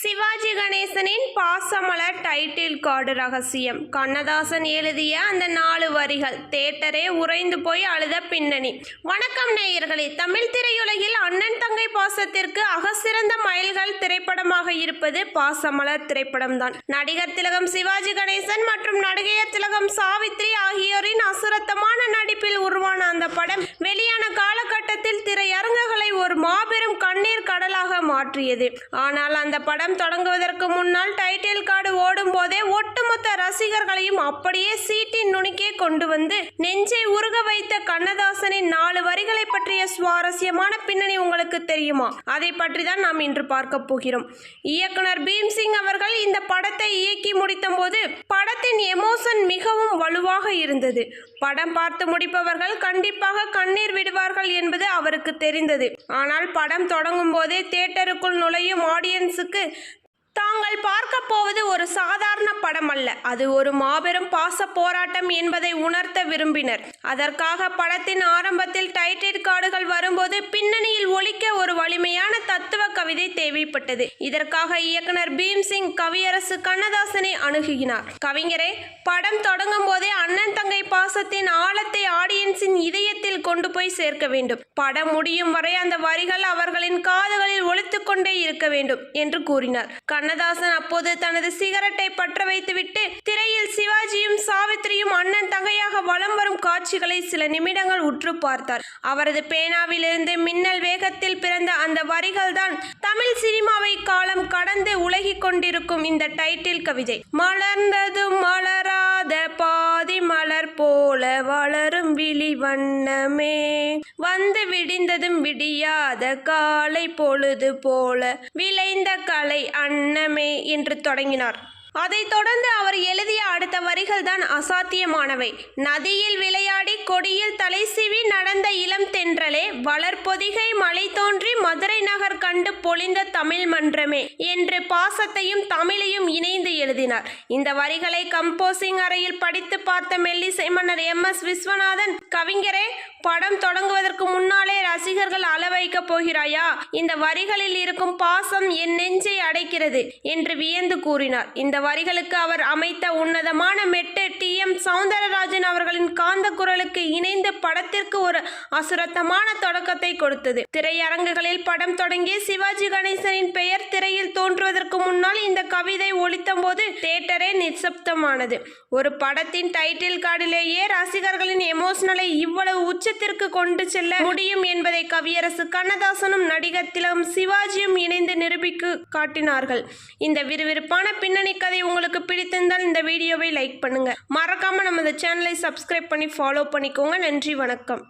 Sivaji கணேசனின் Pasamalar title card ரகசியம். கண்ணதாசன் எழுதிய அந்த 4 வரிகள் தியேட்டரே உறைந்து போய் அழுத பின்னணி. வணக்கம் நேயர்களே. தமிழ் திரையுலகில் அண்ணன் தங்கை பாசத்திற்கு அகசிறந்த மைல்கள் திரைப்படமாக இருப்பது பாசமலர் திரைப்படம்தான். நடிகர் திலகம் சிவாஜி கணேசன் மற்றும் நடிகையர் திலகம் சாவித்ரி ஆகியோரின் அசுரத்தமான நடிப்பில் உருவான அந்த படம் வெளியான காலகட்டத்தில் திரையரங்குகளை ஒரு மாபெரும் கண்ணீர் கடலாக மாற்றியது. ஆனால் அந்த படம் தொடங்குவதற்கு முன்னால் டைட்டில் கார்டு ஓடும் போதே ஒட்டுமொத்த ரசிகர்களையும் அப்படியே சீட்டின் நுனிக்கே கொண்டு வந்து நெஞ்சை உருக வைத்த கண்ணதாசனின் 4 வரிகளை பற்றிய சுவாரஸ்யமான பின்னணி உங்களுக்கு தெரியுமா? அதை பற்றி தான் நாம் இன்று பார்க்க போகிறோம். இயக்குனர் பீம்சிங் அவர்கள் இந்த படத்தை இயக்கி முடித்த போது படத்தின் எமோஷன் மிகவும் வலுவாக இருந்தது. படம் பார்த்து முடிப்பவர்கள் கண்டிப்பாக கண்ணீர் விடுவார்கள் என்பது அவருக்கு தெரிந்தது. ஆனால் படம் தொடங்கும் போதே தியேட்டருக்குள் நுழையும் ஆடியன்ஸுக்கு தாங்கள் பார்க்க போவது ஒரு சாதாரண படம் அல்ல, அது ஒரு மாபெரும் பாச போராட்டம் என்பதை உணர்த்த விரும்பினர். அதற்காக படத்தின் ஆரம்பத்தில் டைட்டில் கார்டுகள் வரும்போது பின்னணியில் ஒலிக்க ஒரு வலிமையான தத்துவ கவிதை தேவைப்பட்டது. இதற்காக இயக்குனர் பீம்சிங் கவியரசு கண்ணதாசனை அணுகினார். கவிஞரே, படம் தொடங்கும் போதே அண்ணன் தங்கை பாசத்தின் ஆழத்தை ஆடியன்ஸின் இதயத்தில் கொண்டு போய் சேர்க்க வேண்டும். படம் முடியும் வரை அந்த வரிகள் அவர்களின் காதுகளில் ஒலித்துக் கொண்டே இருக்க வேண்டும் என்று கூறினார். கண்ணதாசன் அப்போது தனது சிகரெட்டை பற்ற வைத்துவிட்டு திரையில் சிவாஜியும் சாவித்ரியும் அண்ணன் தங்கையாக வலம் வரும் காட்சிகளை சில நிமிடங்கள் உற்று பார்த்தார். அவரது பேனாவிலிருந்து மின்னல் வேகத்தில் பிறந்த அந்த வரிகள் தான் தமிழ் சினிமாவை காலம் கடந்து உலகிக் கொண்டிருக்கும் இந்த டைட்டில் கவிதை. மலர்ந்ததும் மலராத பாதி மலர் போல வளரும் விழி வண்ணமே, வந்து விடிந்ததும் விடியாத காலை பொழுது போல விளைந்த கலை அன்னமே என்று தொடங்கினார். அதைத் தொடர்ந்து அவர் எழுதிய அடுத்த வரிகள் தான் அசாத்தியமானவை. நதியில் விளையாடி கொடியில் தலை சீவி நடந்த இளம் தென்றலே, வளர்பொதிகை மலை தோன்றி மதுரை நகர் கண்டு பொழிந்த தமிழ் மன்றமே என்று பாசத்தையும் தமிழையும் இணைந்து எழுதினார். இந்த வரிகளை கம்போசிங் அறையில் படித்து பார்த்த மெல்லிசை மன்னர் MS விஸ்வநாதன், கவிஞரே, படம் தொடங்குவதற்கு முன்னாலே ரசிகர்கள் அள வைக்கப் போகிறாயா? இந்த வரிகளில் இருக்கும் பாசம் என் நெஞ்சை அடைக்கிறது என்று வியந்து கூறினார். இந்த வரிகளுக்கு அவர் அமைத்த உன்னதமான மெட்டு TM சௌந்தரராஜன் அவர்களின் காந்த குரலுக்கு இணைந்து படத்திற்கு ஒரு அசுரத்தமான தொடக்கத்தை கொடுத்தது. திரையரங்குகளில் படம் தொடங்கிய சிவாஜி கணேசனின் பெயர் திரையில் தோன்றுவதற்கு முன்னால் இந்த கவிதை ஒலித்த போது தியேட்டரே நிசப்தமானது. ஒரு படத்தின் டைட்டில் கார்டிலேயே ரசிகர்களின் எமோஷனலை இவ்வளவு உச்சத்திற்கு கொண்டு செல்ல முடியும் என்பதை கவியரசு கண்ணதாசனும் நடிகர் திலகம் சிவாஜியும் இணைந்து நிரூபித்து காட்டினார்கள். இந்த விறுவிறுப்பான பின்னணி கதை உங்களுக்கு பிடித்திருந்தால் இந்த வீடியோவை லைக் பண்ணுங்க. மறக்காம நமது சேனலை சப்ஸ்கிரைப் பண்ணி ஃபாலோ பண்ணிக்கோங்க. நன்றி, வணக்கம்.